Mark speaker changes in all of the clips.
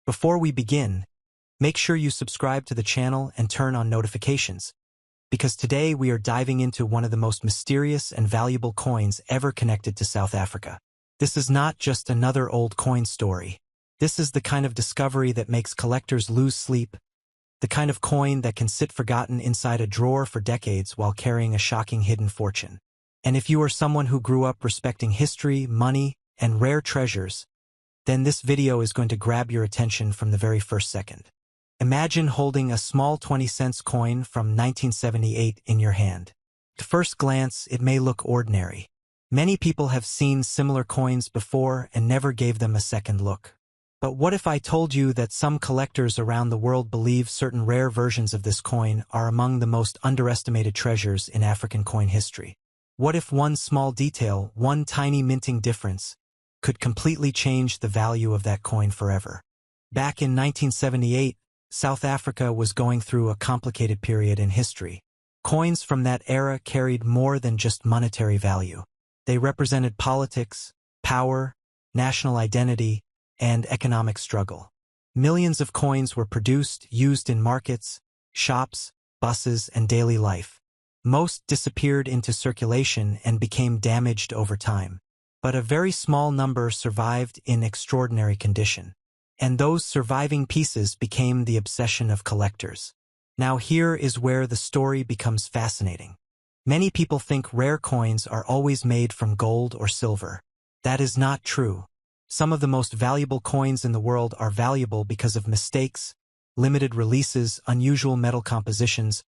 Speaker 1: Before we begin, make sure you subscribe to the channel and turn on notifications, because today we are diving into one of the most mysterious and valuable coins ever connected to South Africa. This is not just another old coin story. This is the kind of discovery that makes collectors lose sleep, the kind of coin that can sit forgotten inside a drawer for decades while carrying a shocking hidden fortune. And if you are someone who grew up respecting history, money, and rare treasures, then this video is going to grab your attention from the very first second. Imagine holding a small 20-cent coin from 1978 in your hand. At first glance, it may look ordinary. Many people have seen similar coins before and never gave them a second look. But what if I told you that some collectors around the world believe certain rare versions of this coin are among the most underestimated treasures in African coin history? What if one small detail, one tiny minting difference, could completely change the value of that coin forever? Back in 1978, South Africa was going through a complicated period in history. Coins from that era carried more than just monetary value. They represented politics, power, national identity, and economic struggle. Millions of coins were produced, used in markets, shops, buses, and daily life. Most disappeared into circulation and became damaged over time. But a very small number survived in extraordinary condition. And those surviving pieces became the obsession of collectors. Now here is where the story becomes fascinating. Many people think rare coins are always made from gold or silver. That is not true. Some of the most valuable coins in the world are valuable because of mistakes, limited releases, unusual metal compositions,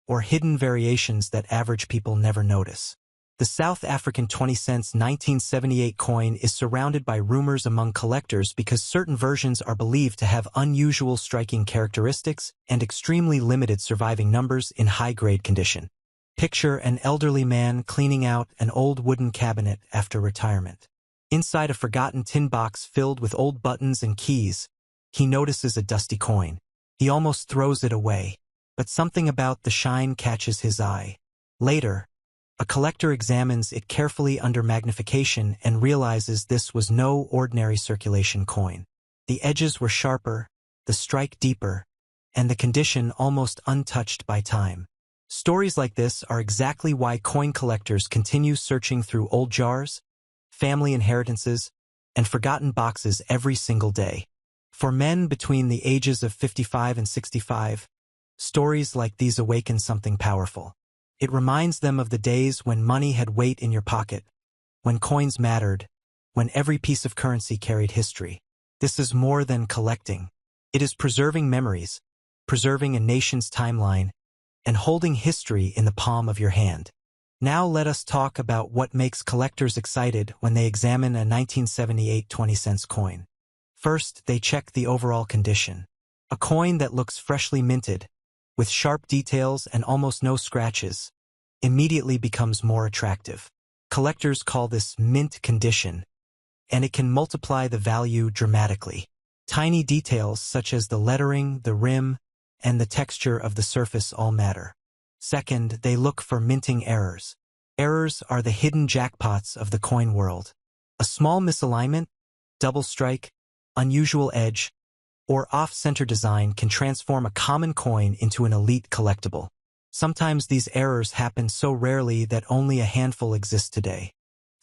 Speaker 1: or hidden variations that average people never notice. The South African 20-cent 1978 coin is surrounded by rumors among collectors because certain versions are believed to have unusual striking characteristics and extremely limited surviving numbers in high-grade condition. Picture an elderly man cleaning out an old wooden cabinet after retirement. Inside a forgotten tin box filled with old buttons and keys, he notices a dusty coin. He almost throws it away, but something about the shine catches his eye. Later, a collector examines it carefully under magnification and realizes this was no ordinary circulation coin. The edges were sharper, the strike deeper, and the condition almost untouched by time. Stories like this are exactly why coin collectors continue searching through old jars, family inheritances, and forgotten boxes every single day. For men between the ages of 55 and 65, stories like these awaken something powerful. It reminds them of the days when money had weight in your pocket, when coins mattered, when every piece of currency carried history. This is more than collecting. It is preserving memories, preserving a nation's timeline, and holding history in the palm of your hand. Now let us talk about what makes collectors excited when they examine a 1978 20-cent coin. First, they check the overall condition. A coin that looks freshly minted, with sharp details and almost no scratches, immediately becomes more attractive. Collectors call this mint condition, and it can multiply the value dramatically. Tiny details such as the lettering, the rim, and the texture of the surface all matter. Second, they look for minting errors. Errors are the hidden jackpots of the coin world. A small misalignment, double strike, unusual edge, or off-center design can transform a common coin into an elite collectible. Sometimes these errors happen so rarely that only a handful exist today.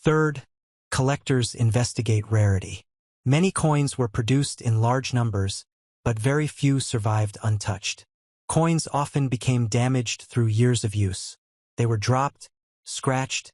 Speaker 1: Third, collectors investigate rarity. Many coins were produced in large numbers, but very few survived untouched. Coins often became damaged through years of use. They were dropped, scratched,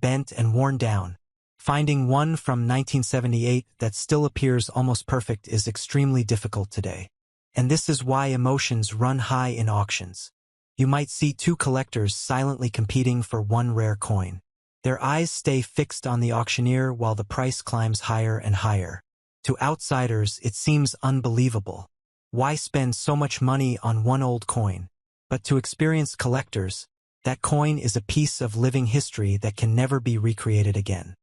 Speaker 1: bent, and worn down. Finding one from 1978 that still appears almost perfect is extremely difficult today. And this is why emotions run high in auctions. You might see two collectors silently competing for one rare coin. Their eyes stay fixed on the auctioneer while the price climbs higher and higher. To outsiders, it seems unbelievable. Why spend so much money on one old coin? But to experienced collectors, that coin is a piece of living history that can never be recreated again.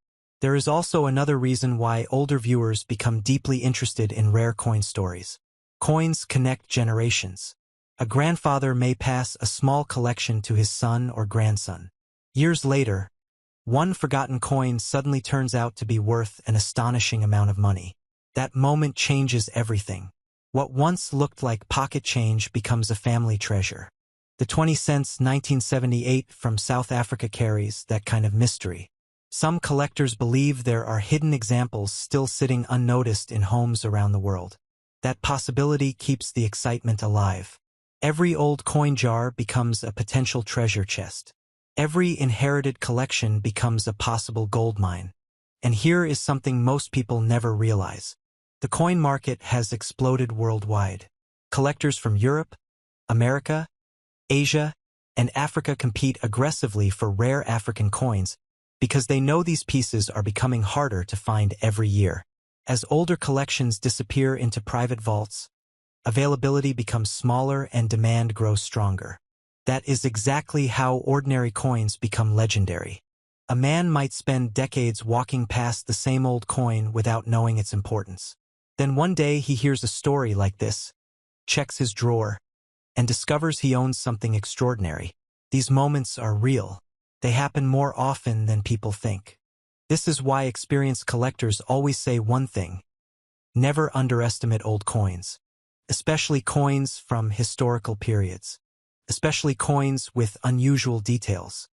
Speaker 1: There is also another reason why older viewers become deeply interested in rare coin stories. Coins connect generations. A grandfather may pass a small collection to his son or grandson. Years later, one forgotten coin suddenly turns out to be worth an astonishing amount of money. That moment changes everything. What once looked like pocket change becomes a family treasure. The 20 cents 1978 from South Africa carries that kind of mystery. Some collectors believe there are hidden examples still sitting unnoticed in homes around the world. That possibility keeps the excitement alive. Every old coin jar becomes a potential treasure chest. Every inherited collection becomes a possible gold mine. And here is something most people never realize. The coin market has exploded worldwide. Collectors from Europe, America, Asia, and Africa compete aggressively for rare African coins because they know these pieces are becoming harder to find every year. As older collections disappear into private vaults, availability becomes smaller and demand grows stronger. That is exactly how ordinary coins become legendary. A man might spend decades walking past the same old coin without knowing its importance. Then one day he hears a story like this, checks his drawer, and discovers he owns something extraordinary. These moments are real. They happen more often than people think. This is why experienced collectors always say one thing: never underestimate old coins, especially coins from historical periods, especially coins with unusual details,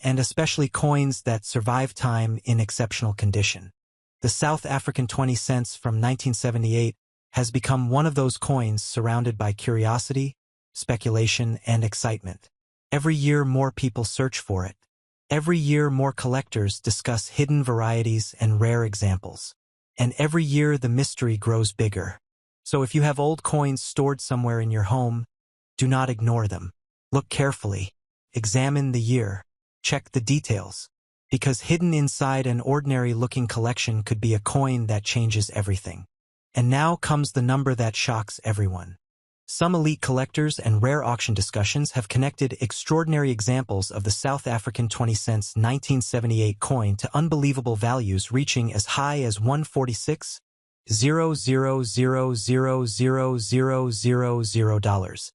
Speaker 1: and especially coins that survive time in exceptional condition. The South African 20 cents from 1978 has become one of those coins surrounded by curiosity, speculation, and excitement. Every year more people search for it. Every year more collectors discuss hidden varieties and rare examples. And every year the mystery grows bigger. So if you have old coins stored somewhere in your home, do not ignore them. Look carefully. Examine the year. Check the details. Because hidden inside an ordinary-looking collection could be a coin that changes everything. And now comes the number that shocks everyone. Some elite collectors and rare auction discussions have connected extraordinary examples of the South African 20 cents 1978 coin to unbelievable values reaching as high as $146,000,000,000.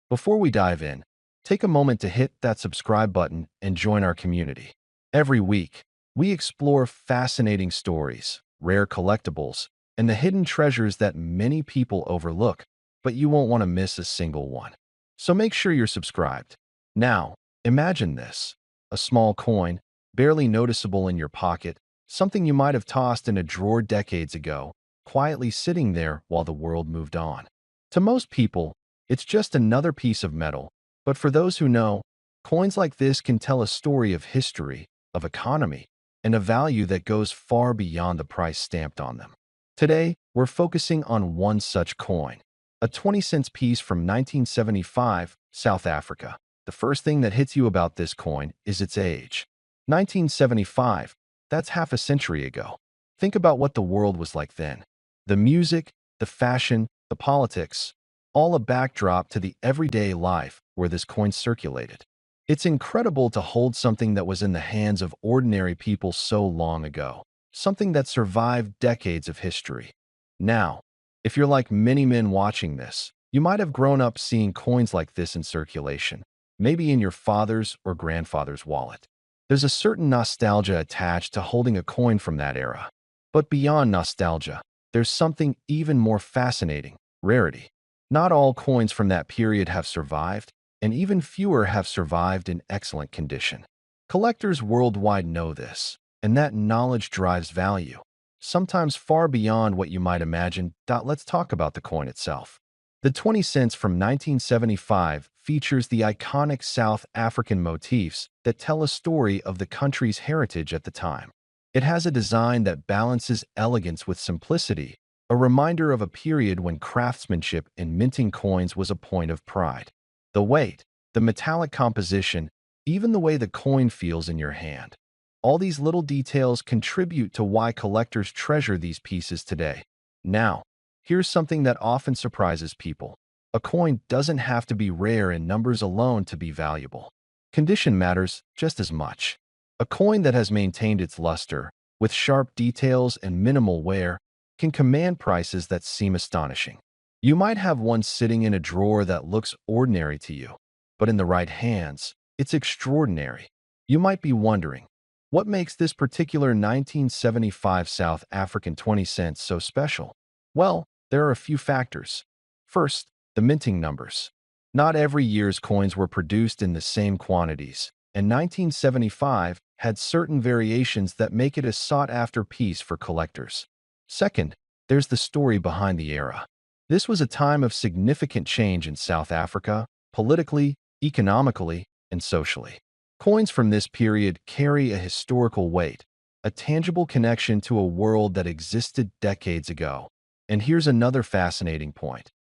Speaker 2: Before we dive in, take a moment to hit that subscribe button and join our community. Every week, we explore fascinating stories, rare collectibles, and the hidden treasures that many people overlook, but you won't want to miss a single one. So make sure you're subscribed. Now, imagine this: a small coin, barely noticeable in your pocket, something you might have tossed in a drawer decades ago, quietly sitting there while the world moved on. To most people, it's just another piece of metal, but for those who know, coins like this can tell a story of history, of economy, and a value that goes far beyond the price stamped on them. Today, we're focusing on one such coin, a 20 cents piece from 1975, South Africa. The first thing that hits you about this coin is its age. 1975, that's half a century ago. Think about what the world was like then. The music, the fashion, the politics, all a backdrop to the everyday life where this coin circulated. It's incredible to hold something that was in the hands of ordinary people so long ago, something that survived decades of history. Now, if you're like many men watching this, you might have grown up seeing coins like this in circulation, maybe in your father's or grandfather's wallet. There's a certain nostalgia attached to holding a coin from that era. But beyond nostalgia, there's something even more fascinating: rarity. Not all coins from that period have survived, and even fewer have survived in excellent condition. Collectors worldwide know this, and that knowledge drives value, sometimes far beyond what you might imagine. Let's talk about the coin itself. The 20 cents from 1975 features the iconic South African motifs that tell a story of the country's heritage at the time. It has a design that balances elegance with simplicity, a reminder of a period when craftsmanship in minting coins was a point of pride. The weight, the metallic composition, even the way the coin feels in your hand. All these little details contribute to why collectors treasure these pieces today. Now, here's something that often surprises people. A coin doesn't have to be rare in numbers alone to be valuable. Condition matters just as much. A coin that has maintained its luster, with sharp details and minimal wear, can command prices that seem astonishing. You might have one sitting in a drawer that looks ordinary to you, but in the right hands, it's extraordinary. You might be wondering, what makes this particular 1975 South African 20 cents so special? Well, there are a few factors. First, the minting numbers. Not every year's coins were produced in the same quantities, and 1975 had certain variations that make it a sought-after piece for collectors. Second, there's the story behind the era. This was a time of significant change in South Africa, politically, economically, and socially. Coins from this period carry a historical weight, a tangible connection to a world that existed decades ago. And here's another fascinating point.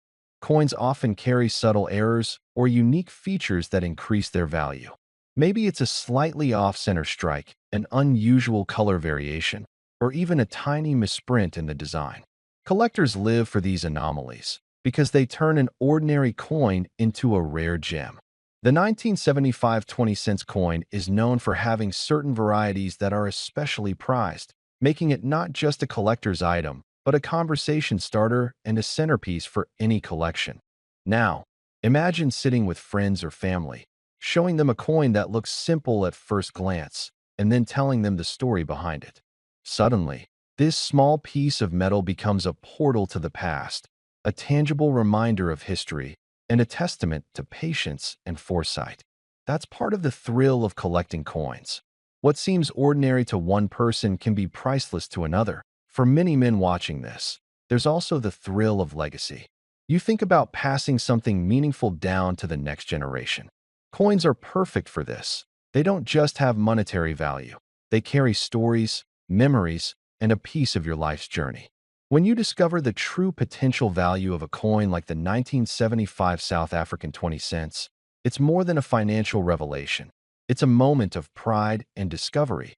Speaker 2: Coins often carry subtle errors or unique features that increase their value. Maybe it's a slightly off-center strike, an unusual color variation, or even a tiny misprint in the design. Collectors live for these anomalies because they turn an ordinary coin into a rare gem. The 1975 20-cent coin is known for having certain varieties that are especially prized, making it not just a collector's item, but a conversation starter and a centerpiece for any collection. Now, imagine sitting with friends or family, showing them a coin that looks simple at first glance, and then telling them the story behind it. Suddenly, this small piece of metal becomes a portal to the past, a tangible reminder of history, and a testament to patience and foresight. That's part of the thrill of collecting coins. What seems ordinary to one person can be priceless to another. For many men watching this, there's also the thrill of legacy. You think about passing something meaningful down to the next generation. Coins are perfect for this. They don't just have monetary value. They carry stories, memories, and a piece of your life's journey. When you discover the true potential value of a coin like the 1975 South African 20 cents, it's more than a financial revelation. It's a moment of pride and discovery.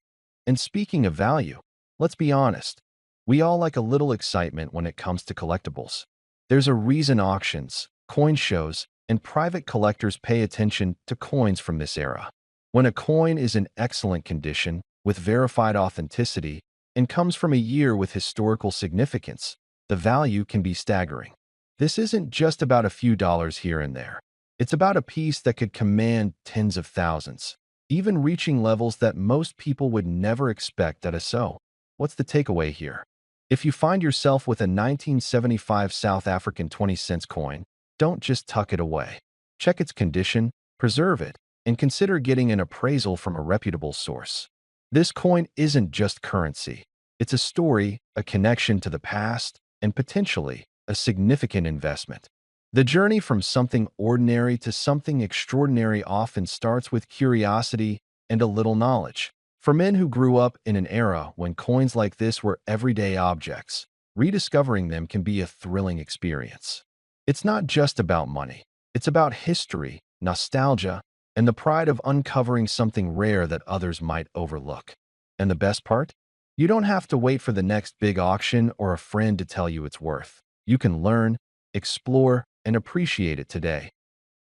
Speaker 2: And speaking of value, let's be honest, we all like a little excitement when it comes to collectibles. There's a reason auctions, coin shows, and private collectors pay attention to coins from this era. When a coin is in excellent condition, with verified authenticity, and comes from a year with historical significance, the value can be staggering. This isn't just about a few dollars here and there. It's about a piece that could command tens of thousands, even reaching levels that most people would never expect at a show. What's the takeaway here? If you find yourself with a 1975 South African 20-cent coin, don't just tuck it away. Check its condition, preserve it, and consider getting an appraisal from a reputable source. This coin isn't just currency. It's a story, a connection to the past, and potentially a significant investment. The journey from something ordinary to something extraordinary often starts with curiosity and a little knowledge. For men who grew up in an era when coins like this were everyday objects, rediscovering them can be a thrilling experience. It's not just about money. It's about history, nostalgia, and the pride of uncovering something rare that others might overlook. And the best part? You don't have to wait for the next big auction or a friend to tell you its worth. You can learn, explore, and appreciate it today.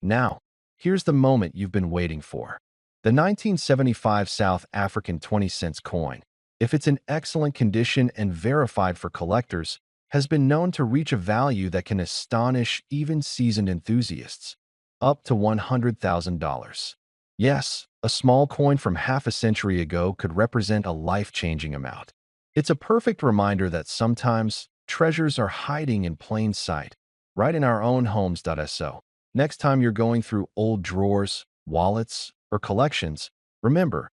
Speaker 2: Now, here's the moment you've been waiting for. The 1975 South African 20-cent coin, if it's in excellent condition and verified for collectors, has been known to reach a value that can astonish even seasoned enthusiasts, up to $100,000. Yes, a small coin from half a century ago could represent a life-changing amount. It's a perfect reminder that sometimes treasures are hiding in plain sight, right in our own homes.so. Next time you're going through old drawers, wallets, or collections, remember,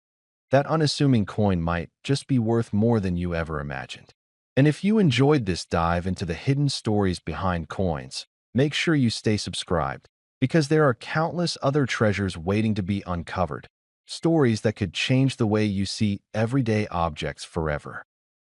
Speaker 2: that unassuming coin might just be worth more than you ever imagined. And if you enjoyed this dive into the hidden stories behind coins, make sure you stay subscribed, because there are countless other treasures waiting to be uncovered, stories that could change the way you see everyday objects forever.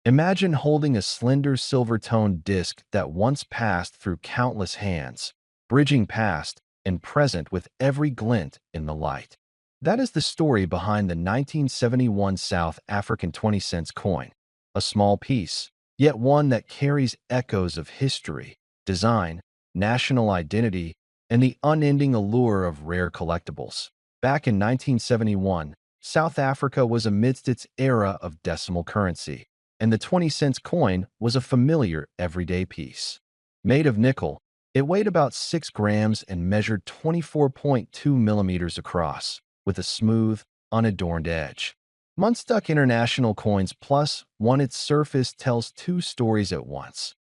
Speaker 2: Imagine holding a slender silver-toned disc that once passed through countless hands, bridging past and present with every glint in the light. That is the story behind the 1971 South African 20-cent coin, a small piece, yet one that carries echoes of history, design, national identity, and the unending allure of rare collectibles. Back in 1971, South Africa was amidst its era of decimal currency, and the 20-cent coin was a familiar everyday piece. Made of nickel, it weighed about 6 grams and measured 24.2 millimeters across, with a smooth, unadorned edge. Munstuck International Coins Plus on its surface tells two stories at once.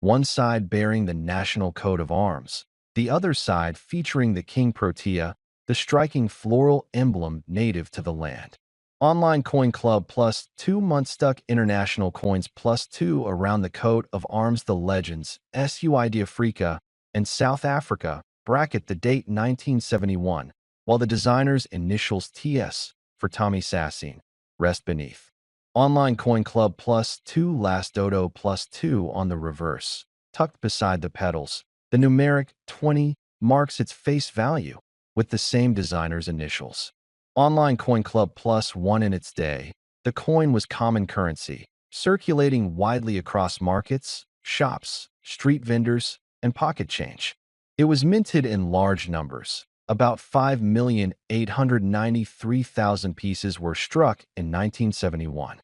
Speaker 2: One side bearing the national coat of arms, the other side featuring the king protea, the striking floral emblem native to the land. Online Coin Club plus 2 months stuck international coins plus 2 around the coat of arms the legends SUID Africa and South Africa bracket the date 1971, while the designer's initials TS for Tommy Sassine rest beneath. Online Coin Club plus 2 last dodo plus 2 on the reverse, tucked beside the petals. The numeric 20 marks its face value with the same designer's initials. Online Coin Club plus 1 in its day, the coin was common currency, circulating widely across markets, shops, street vendors, and pocket change. It was minted in large numbers. About 5,893,000 pieces were struck in 1971.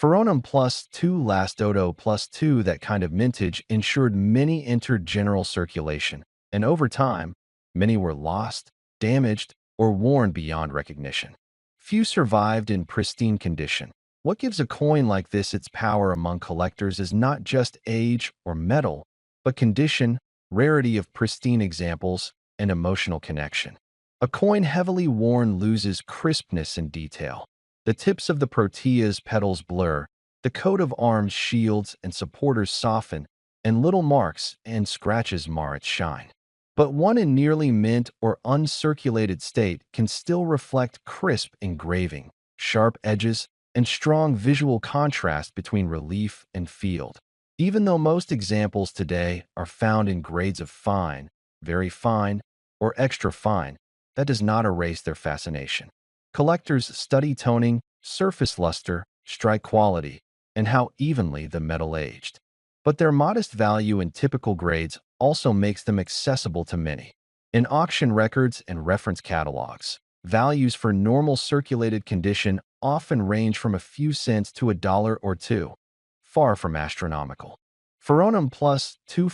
Speaker 2: Ferronum plus 2 last dodo plus 2 that kind of mintage ensured many entered general circulation, and over time, many were lost, damaged, or worn beyond recognition. Few survived in pristine condition. What gives a coin like this its power among collectors is not just age or metal, but condition, rarity of pristine examples, and emotional connection. A coin heavily worn loses crispness and detail. The tips of the protea's petals blur, the coat of arms shields and supporters soften, and little marks and scratches mar its shine. But one in nearly mint or uncirculated state can still reflect crisp engraving, sharp edges, and strong visual contrast between relief and field. Even though most examples today are found in grades of fine, very fine, or extra fine, that does not erase their fascination. Collectors study toning, surface luster, strike quality, and how evenly the metal aged. But their modest value in typical grades also makes them accessible to many. In auction records and reference catalogs, values for normal circulated condition often range from a few cents to $1 or $2, far from astronomical. Ferronum plus 2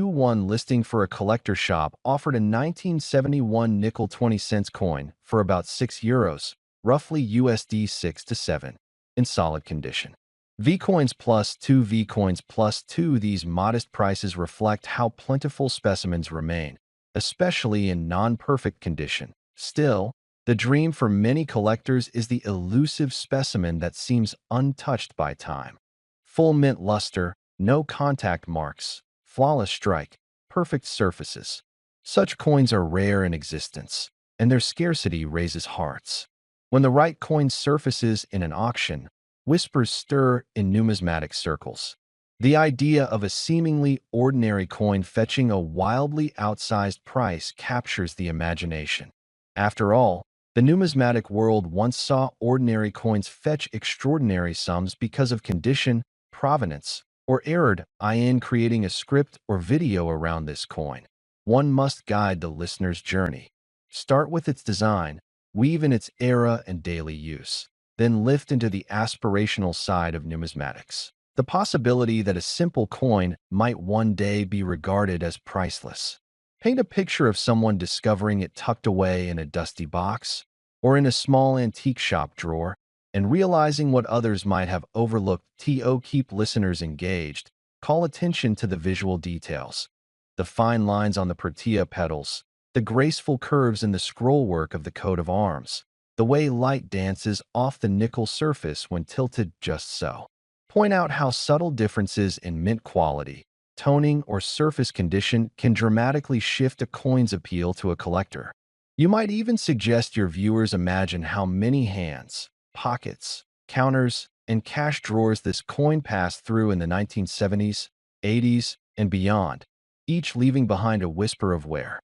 Speaker 2: 1 listing for a collector shop offered a 1971 nickel 20 cents coin for about €6, roughly USD 6 to 7, in solid condition. V-Coins plus 2 V-Coins plus 2 These modest prices reflect how plentiful specimens remain, especially in non-perfect condition. Still, the dream for many collectors is the elusive specimen that seems untouched by time. Full mint luster, no contact marks, flawless strike, perfect surfaces. Such coins are rare in existence, and their scarcity raises hearts. When the right coin surfaces in an auction, whispers stir in numismatic circles. The idea of a seemingly ordinary coin fetching a wildly outsized price captures the imagination. After all, the numismatic world once saw ordinary coins fetch extraordinary sums because of condition, provenance, or error. In creating a script or video around this coin, one must guide the listener's journey. Start with its design, weave in its era and daily use, then lift into the aspirational side of numismatics. The possibility that a simple coin might one day be regarded as priceless. Paint a picture of someone discovering it tucked away in a dusty box or in a small antique shop drawer and realizing what others might have overlooked. Keep listeners engaged. Call attention to the visual details. The fine lines on the protea petals, the graceful curves in the scrollwork of the coat of arms, the way light dances off the nickel surface when tilted just so. Point out how subtle differences in mint quality, toning, or surface condition can dramatically shift a coin's appeal to a collector. You might even suggest your viewers imagine how many hands, pockets, counters, and cash drawers this coin passed through in the 1970s, 80s, and beyond, each leaving behind a whisper of wear.